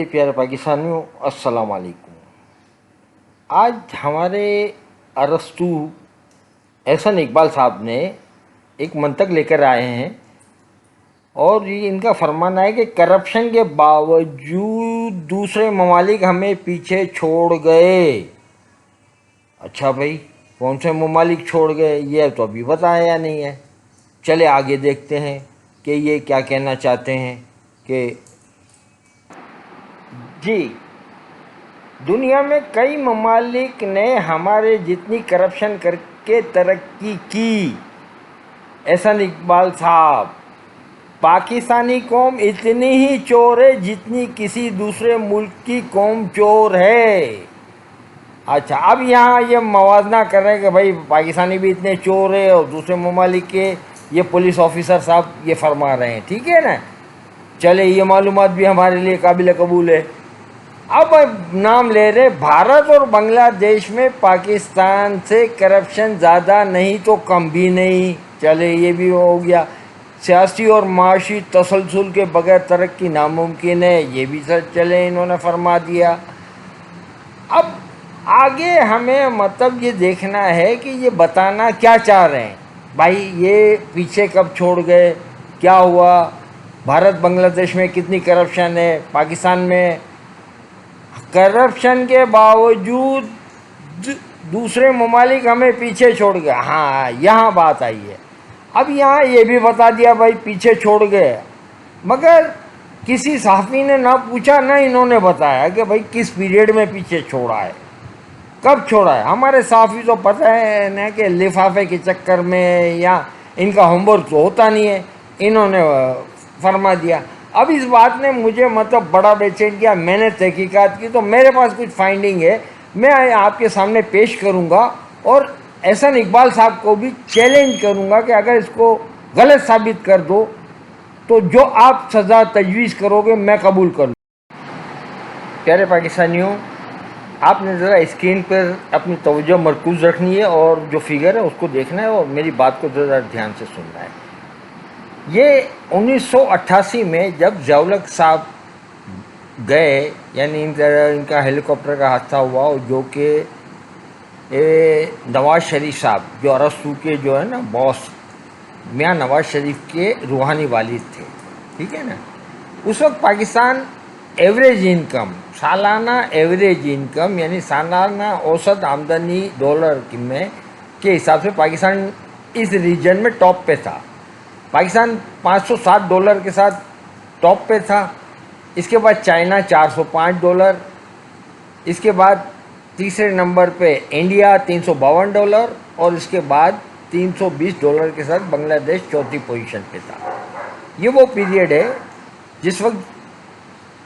प्यारे पाकिस्तानियों, अस्सलाम वालेकुम। आज हमारे अरस्तू एहसन इकबाल साहब ने एक मंतक लेकर आए हैं और ये इनका फरमाना है कि करप्शन के बावजूद दूसरे ममालिक हमें पीछे छोड़ गए। अच्छा भाई, कौन से ममालिक छोड़ गए ये तो अभी बताया नहीं है। चले आगे देखते हैं कि ये क्या कहना चाहते हैं कि जी, दुनिया में कई ममालिक ने हमारे जितनी करप्शन करके तरक्की की। एहसन इकबाल साहब, पाकिस्तानी कौम इतनी ही चोर है जितनी किसी दूसरे मुल्क की कौम चोर है। अच्छा, अब यहाँ ये मवाजना कर रहे हैं कि भाई पाकिस्तानी भी इतने चोर है और दूसरे ममालिक के ये पुलिस ऑफिसर साहब ये फरमा रहे हैं, ठीक है ना। चले, ये मालूमात भी हमारे लिए काबिल कबूल है। अब नाम ले रहे, भारत और बांग्लादेश में पाकिस्तान से करप्शन ज़्यादा नहीं तो कम भी नहीं। चले, ये भी हो गया। सियासी और माशी तसलसल के बगैर तरक्की नामुमकिन है, ये भी सर चले इन्होंने फरमा दिया। अब आगे हमें मतलब ये देखना है कि ये बताना क्या चाह रहे हैं। भाई ये पीछे कब छोड़ गए, क्या हुआ, भारत बांग्लादेश में कितनी करप्शन है, पाकिस्तान में करप्शन के बावजूद दूसरे ममालिक हमें पीछे छोड़ गए। हाँ, यहाँ बात आई है। अब यहाँ ये भी बता दिया भाई पीछे छोड़ गए, मगर किसी सहाफ़ी ने ना पूछा ना इन्होंने बताया कि भाई किस पीरियड में पीछे छोड़ा है, कब छोड़ा है। हमारे सहाफ़ी तो पता है ना कि लिफाफे के चक्कर में या इनका होमवर्क तो होता नहीं है, इन्होंने फरमा दिया। अब इस बात ने मुझे मतलब बड़ा बेचैन किया। मैंने तहकीकात की तो मेरे पास कुछ फाइंडिंग है, मैं आपके सामने पेश करूंगा और एहसन इकबाल साहब को भी चैलेंज करूंगा कि अगर इसको गलत साबित कर दो तो जो आप सज़ा तजवीज़ करोगे मैं कबूल कर लूँ। प्यारे पाकिस्तानियों, आपने ज़रा स्क्रीन पर अपनी तवज्जो मरकूज़ रखनी है और जो फिगर है उसको देखना है और मेरी बात को ज़रा ध्यान से सुनना है। ये 1988 में जब ज़ियाउल हक साहब गए, यानी इनका हेलीकॉप्टर का हादसा हुआ, और जो कि नवाज़ शरीफ साहब जो अरस्तू के जो है ना बॉस मियाँ नवाज़ शरीफ के रूहानी वालिद थे, ठीक है ना। उस वक्त पाकिस्तान एवरेज इनकम, सालाना एवरेज इनकम यानी सालाना औसत आमदनी डॉलर में के हिसाब से पाकिस्तान इस रीजन में टॉप पे था। पाकिस्तान $507 के साथ टॉप पे था। इसके बाद चाइना $405, इसके बाद तीसरे नंबर पे इंडिया $352 और इसके बाद $320 के साथ बांग्लादेश चौथी पोजीशन पे था। ये वो पीरियड है जिस वक्त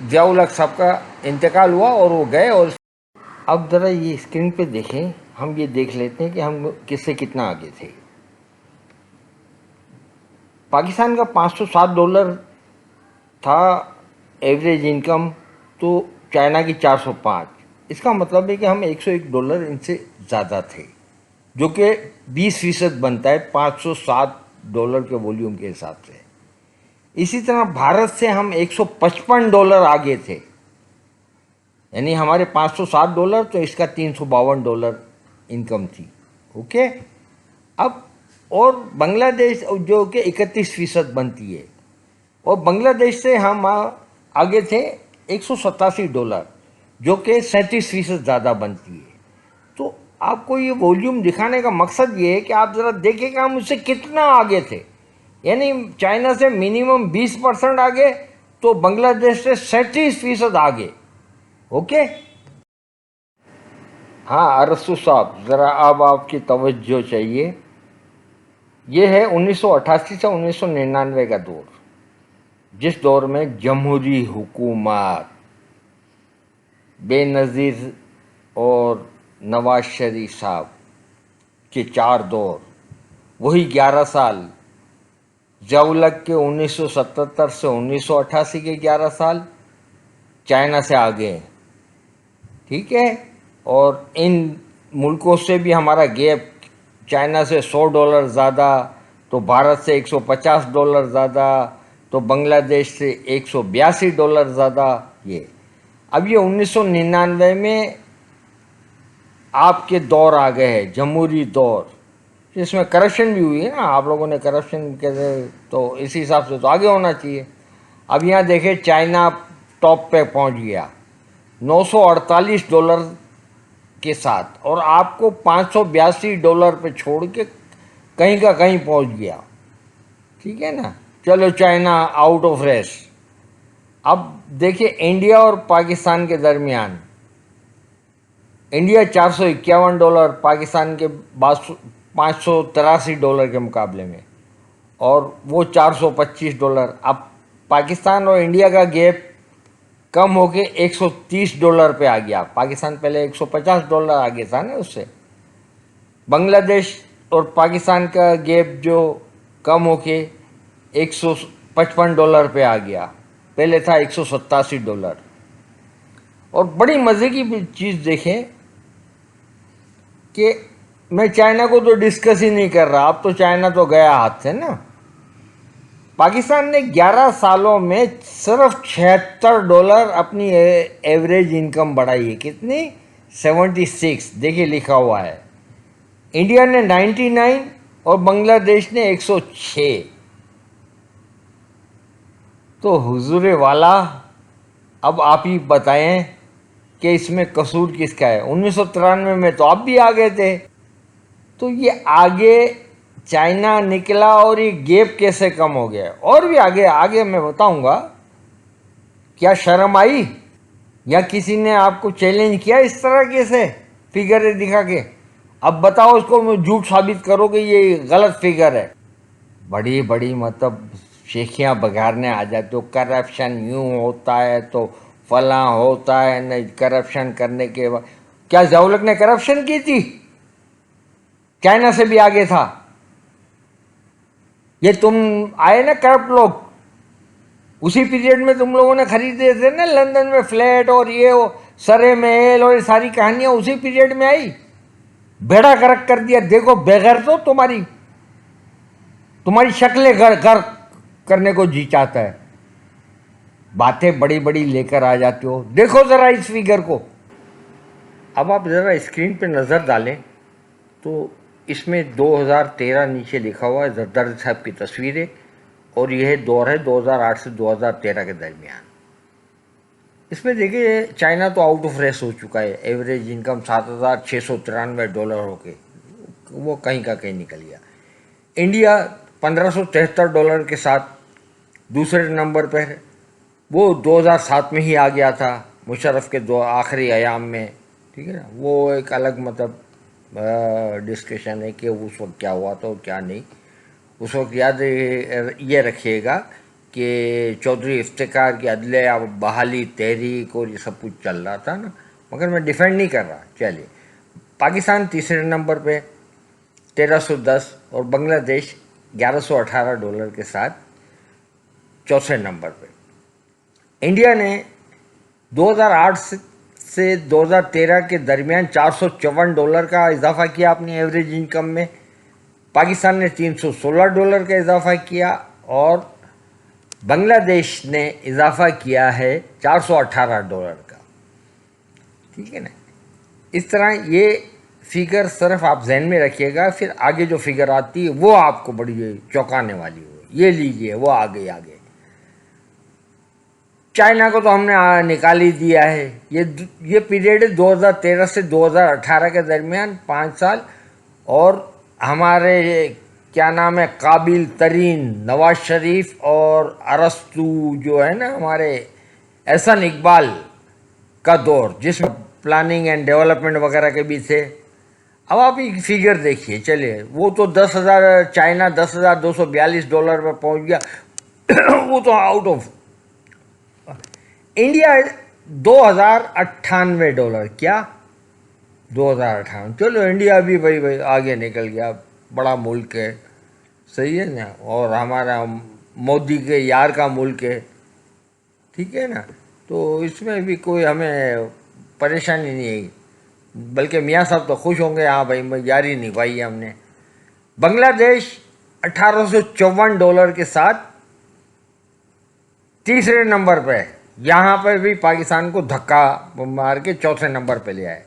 ज़ियाउल हक साहब का इंतकाल हुआ और वो गए। और अब ज़रा ये स्क्रीन पे देखें, हम ये देख लेते हैं कि हम किससे कितना आगे थे। पाकिस्तान का $507 था एवरेज इनकम, तो चाइना की 405। इसका मतलब है कि हम $101 इनसे ज़्यादा थे, जो कि 20% बनता है $507 के वॉल्यूम के हिसाब से। इसी तरह भारत से हम $155 आगे थे, यानी हमारे $507 तो इसका $352 इनकम थी। ओके, अब और बांग्लादेश जो कि 31% बनती है, और बांग्लादेश से हम आगे थे $187, जो कि 37% ज़्यादा बनती है। तो आपको ये वॉल्यूम दिखाने का मकसद ये है कि आप ज़रा देखें कि हम उससे कितना आगे थे। यानी चाइना से मिनिमम 20% आगे, तो बांग्लादेश से 37% आगे। ओके, हाँ अरस्तू साहब, ज़रा अब आपकी तवज्जो चाहिए। ये है 1988 से 1999 का दौर, जिस दौर में जमहूरी हुकूमत बेनज़ीर और नवाज़ शरीफ साहब के 4 दौर, वही 11 साल ज़ियाउल हक के 1977 से 1988 के 11 साल चाइना से आगे, ठीक है। और इन मुल्कों से भी हमारा गैप, चाइना से $100 ज़्यादा, तो भारत से $150 ज़्यादा, तो बांग्लादेश से $182 ज़्यादा। ये अब ये 1999 में आपके दौर आ गए हैं, जमहूरी दौर, जिसमें करप्शन भी हुई है ना, आप लोगों ने करप्शन के, तो इस हिसाब से तो आगे होना चाहिए। अब यहाँ देखें, चाइना टॉप पे पहुँच गया $948 के साथ, और आपको $582 पे छोड़ के कहीं का कहीं पहुँच गया। ठीक है ना, चलो चाइना आउट ऑफ रेस। अब देखिए इंडिया और पाकिस्तान के दरमियान, इंडिया $451, पाकिस्तान के $583 के मुकाबले में, और वो $425। अब पाकिस्तान और इंडिया का गैप कम होके $130 पे आ गया। पाकिस्तान पहले $150 आगे था ना उससे। बांग्लादेश और पाकिस्तान का गैप जो कम होके $155 पे आ गया, पहले था $187। और बड़ी मज़े की चीज़ देखें कि मैं चाइना को तो डिस्कस ही नहीं कर रहा, अब तो चाइना तो गया हाथ से ना। पाकिस्तान ने 11 सालों में सिर्फ $76 अपनी एवरेज इनकम बढ़ाई है। कितनी? 76, देखिए लिखा हुआ है। इंडिया ने 99 और बांग्लादेश ने 106। तो हुजूर वाला, अब आप ही बताएं कि इसमें कसूर किसका है। 1993 में तो आप भी आ गए थे, तो ये आगे चाइना निकला और ये गैप कैसे कम हो गया, और भी आगे आगे मैं बताऊंगा। क्या शर्म आई, या किसी ने आपको चैलेंज किया इस तरह कैसे फिगर दिखा के? अब बताओ इसको, मैं झूठ साबित करो कि ये गलत फिगर है। बड़ी बड़ी मतलब शेखियाँ बघारने आ जाते हो, करप्शन यूँ होता है तो फला होता है, नहीं करप्शन करने के बाद। क्या ज़ाउलक ने करप्शन की थी? चाइना से भी आगे था। ये तुम आए ना करप्ट लोग, उसी पीरियड में तुम लोगों ने खरीदे थे ना लंदन में फ्लैट, और ये वो सरे महल और ये सारी कहानियां उसी पीरियड में आई। बेड़ा गर्क कर दिया। देखो बेगर तो तुम्हारी शक्लें घर करने को जी चाहता है। बातें बड़ी बड़ी लेकर आ जाते हो। देखो जरा इस फिगर को। अब आप जरा स्क्रीन पे नज़र डालें तो इसमें 2013 नीचे लिखा हुआ है, जरदारी साहब की तस्वीरें, और यह दौर है 2008 से 2013 के दरमियान। इसमें देखिए चाइना तो आउट ऑफ रेस हो चुका है, एवरेज इनकम $7,693 होके वो कहीं का कहीं निकल गया। इंडिया $1,573 के साथ दूसरे नंबर पर है। वो 2007 में ही आ गया था, मुशर्रफ के दो आखिरी अयाम में। ठीक है ना, वो एक अलग मतलब डिस्कशन है कि उस वक्त क्या हुआ था और क्या नहीं। उस वक्त याद ये रखिएगा कि चौधरी इफ्तिकार की अदले बहाली तहरीक और ये सब कुछ चल रहा था ना, मगर मैं डिफेंड नहीं कर रहा। चलिए, पाकिस्तान तीसरे नंबर पे 1310 और बांग्लादेश $1118 के साथ चौथे नंबर पे। इंडिया ने 2008 से 2013 के दरमियान $454 का इजाफा किया अपनी एवरेज इनकम में। पाकिस्तान ने $316 का इजाफा किया, और बांग्लादेश ने इजाफा किया है $418 का। ठीक है ना, इस तरह ये फिगर सिर्फ आप जहन में रखिएगा, फिर आगे जो फिगर आती है वो आपको बड़ी चौंकाने वाली हो। ये लीजिए, वो आगे आगे चाइना को तो हमने निकाल ही दिया है। ये पीरियड है 2013 से 2018 के दरमियान, 5 साल। और हमारे क्या नाम है, काबिल तरीन नवाज शरीफ और अरस्तू जो है ना, हमारे एहसन इकबाल का दौर, जिसमें प्लानिंग एंड डेवलपमेंट वगैरह के भी थे। अब आप एक फिगर देखिए, चलिए, वो तो 10,000, चाइना $10,242 पर पहुंच गया वो तो आउट ऑफ। इंडिया $2,098। क्या? 2058। चलो इंडिया भी भाई आगे निकल गया, बड़ा मुल्क है, सही है ना, और हमारा मोदी के यार का मुल्क है। ठीक है ना, तो इसमें भी कोई हमें परेशानी नहीं है, बल्कि मियाँ साहब तो खुश होंगे, हाँ भाई यारी निभाई है हमने। बांग्लादेश $1,854 के साथ तीसरे नंबर पे है यहाँ पर भी पाकिस्तान को धक्का मार के चौथे नंबर पे ले आए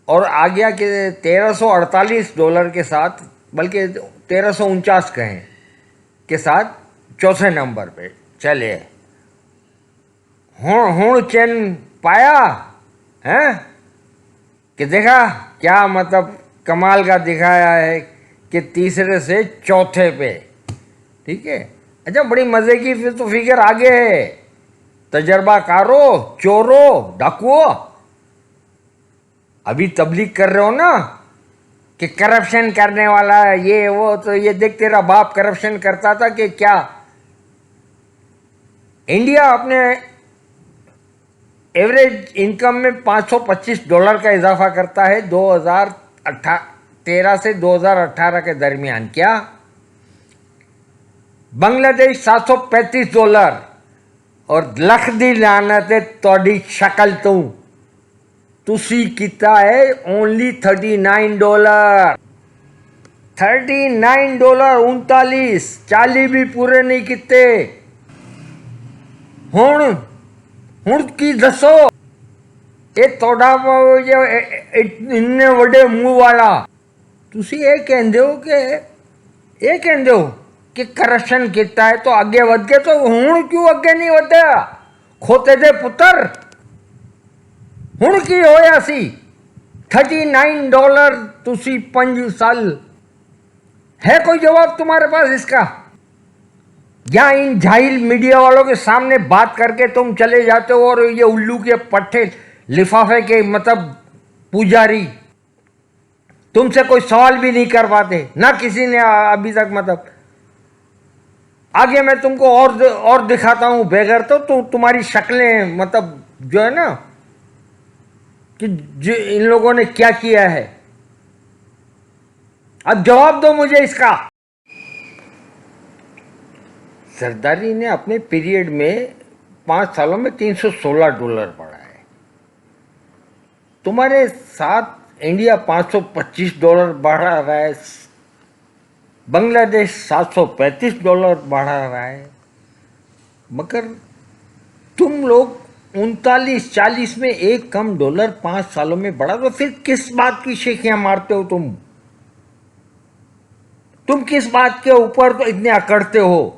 और आ गया कि $1348 के साथ, बल्कि 1349 कहें के साथ चौथे नंबर पे चले। हूँ चैन पाया है कि देखा क्या मतलब कमाल का दिखाया है कि तीसरे से चौथे पे, ठीक है। अच्छा, बड़ी मज़े की फिर तो फिगर आगे है, तजर्बाकारों, चोरों, डाकुओं। अभी तबलीग कर रहे हो ना कि करप्शन करने वाला है ये वो, तो ये देख तेरा बाप करप्शन करता था कि क्या। इंडिया अपने एवरेज इनकम में $525 का इजाफा करता है 2013 से 2018 के दरमियान। क्या बांग्लादेश $735 और लख दी लानत है तोड़ी शक्ल तुसी किता है ओनली $39। $39, 39 भी पूरे नहीं किते। हुण की दसो ये तोड़ा इन्ने वड्डे मुंह वाला तुसी ये कहंदे हो कि करप्शन किता है तो अगे वध गए, तो हुण क्यों अगे नहीं वधया खोते दे पुत्र। हुण की होया सी $39 तुसी 5 साल। है कोई जवाब तुम्हारे पास इसका? या इन जाहिल मीडिया वालों के सामने बात करके तुम चले जाते हो और ये उल्लू के पट्टे लिफाफे के मतलब पुजारी तुमसे कोई सवाल भी नहीं कर पाते, ना किसी ने अभी तक। मतलब आगे मैं तुमको और दिखाता हूं बेगर तो तुम्हारी शक्लें मतलब जो है ना कि इन लोगों ने क्या किया है। अब जवाब दो मुझे इसका। जरदारी ने अपने पीरियड में 5 सालों में $316 बढ़ा है। तुम्हारे साथ इंडिया $525 बढ़ा रहा है, बांग्लादेश $735 बढ़ा रहा है, मगर तुम लोग 39-40 में एक कम डॉलर 5 सालों में बढ़ा, तो फिर किस बात की शेखियां मारते हो तुम किस बात के ऊपर तो इतने अकड़ते हो?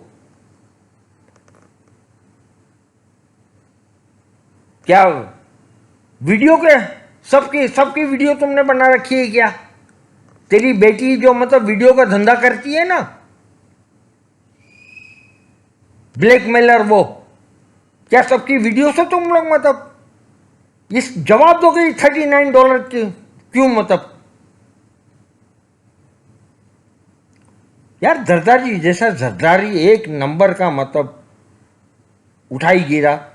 क्या वीडियो के सबकी वीडियो तुमने बना रखी है क्या? तेरी बेटी जो मतलब वीडियो का धंधा करती है ना, ब्लैकमेलर, वो क्या सबकी वीडियो से तुम लोग मतलब इस जवाब दो कि $39 क्यों? मतलब यार जरदारी जैसा जरदारी एक नंबर का मतलब उठाई गिरा,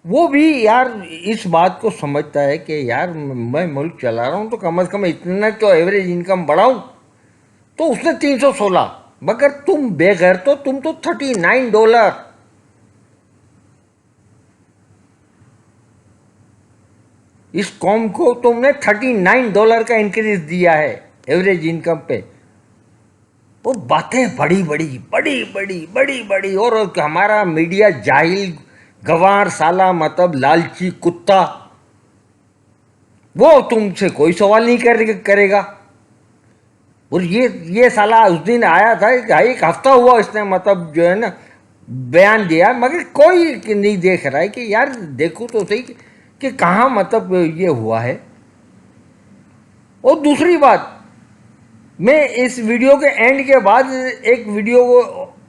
वो भी यार इस बात को समझता है कि यार मैं मुल्क चला रहा हूं तो कम से कम इतना तो एवरेज इनकम बढ़ाऊं। तो उसने 316, मगर तुम बेघर तो तुम तो $39। इस कौम को तुमने $39 का इंक्रीज दिया है एवरेज इनकम पे। वो बातें बड़ी बड़ी और हमारा मीडिया जाहिल गवार साला मतलब लालची कुत्ता, वो तुमसे कोई सवाल नहीं करेगा। और ये साला उस दिन आया था, एक हफ्ता हुआ इसने मतलब जो है ना बयान दिया, मगर कोई नहीं देख रहा है कि यार देखो तो सही कि कहाँ मतलब ये हुआ है। और दूसरी बात, मैं इस वीडियो के एंड के बाद एक वीडियो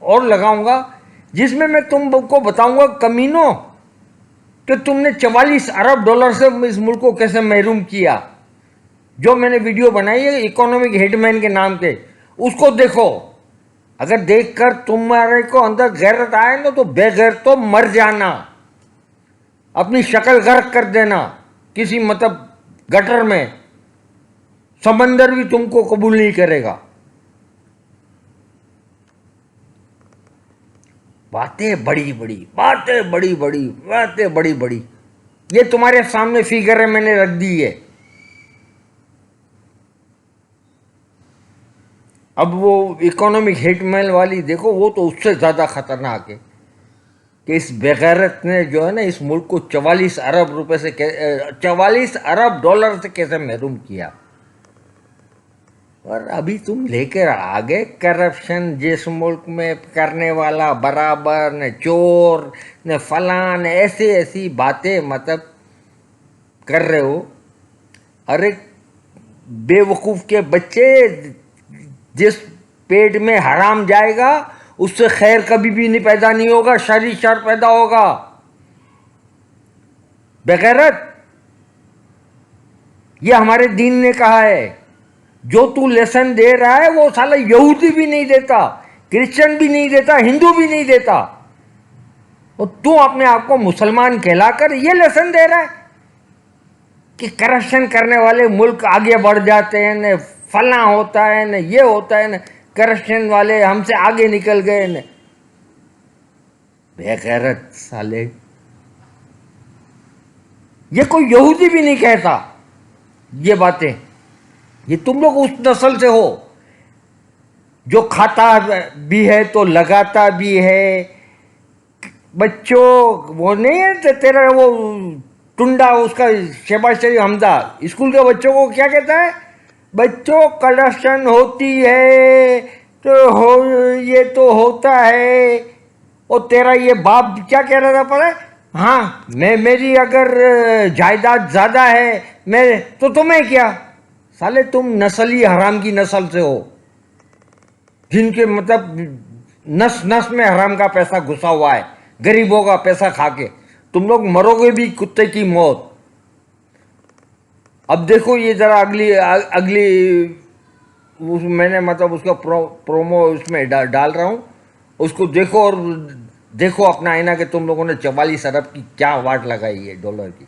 और लगाऊंगा जिसमें मैं तुमको बताऊंगा कमीनों कि तुमने $44 अरब से इस मुल्क को कैसे महरूम किया। जो मैंने वीडियो बनाई है इकोनॉमिक हिटमैन के नाम पे, उसको देखो। अगर देखकर तुम्हारे को अंदर गैरत आए ना तो बेगैरत तो मर जाना, अपनी शक्ल गर्क कर देना किसी मतलब गटर में, समंदर भी तुमको कबूल नहीं करेगा। बातें बड़ी बड़ी, ये तुम्हारे सामने फिगर है मैंने रख दी है। अब वो इकोनॉमिक हिटमैन वाली देखो, वो तो उससे ज्यादा खतरनाक है। कि इस बेगैरत ने जो है ना इस मुल्क को 44 अरब रुपए से 44 अरब डॉलर से कैसे महरूम किया। और अभी तुम लेकर आगे करप्शन जिस मुल्क में करने वाला बराबर न चोर न फलान ऐसी ऐसी बातें मतलब कर रहे हो। अरे बेवकूफ़ के बच्चे, जिस पेट में हराम जाएगा उससे खैर कभी भी नहीं पैदा नहीं होगा, शर ही शर पैदा होगा। बेगैरत, ये हमारे दीन ने कहा है। जो तू लेसन दे रहा है वो साला यहूदी भी नहीं देता, क्रिश्चियन भी नहीं देता, हिंदू भी नहीं देता, और तू अपने आप को मुसलमान कहलाकर ये लेसन दे रहा है कि करप्शन करने वाले मुल्क आगे बढ़ जाते हैं, न फला होता है, न ये होता है, न करप्शन वाले हमसे आगे निकल गए। न बेगैरत साले, ये कोई यहूदी भी नहीं कहता ये बातें। ये तुम लोग उस नस्ल से हो जो खाता भी है तो लगाता भी है। बच्चों, वो नहीं है तेरा वो टुंडा, उसका शहबाज शरीफ हमजा स्कूल के बच्चों को क्या कहता है, बच्चों करप्शन होती है तो हो, ये तो होता है। और तेरा ये बाप क्या कह रहा था पर, हाँ मेरी अगर जायदाद ज़्यादा है मैं तो तुम्हें क्या। साले तुम नस्ली हराम की नस्ल से हो, जिनके मतलब नस नस में हराम का पैसा घुसा हुआ है, गरीबों का पैसा खा के तुम लोग मरोगे भी कुत्ते की मौत। अब देखो ये जरा अगली मैंने मतलब उसका प्रोमो उसमें डाल रहा हूँ, उसको देखो और देखो अपना आईना कि तुम लोगों ने 44 अरब की क्या वाट लगाई है डॉलर की।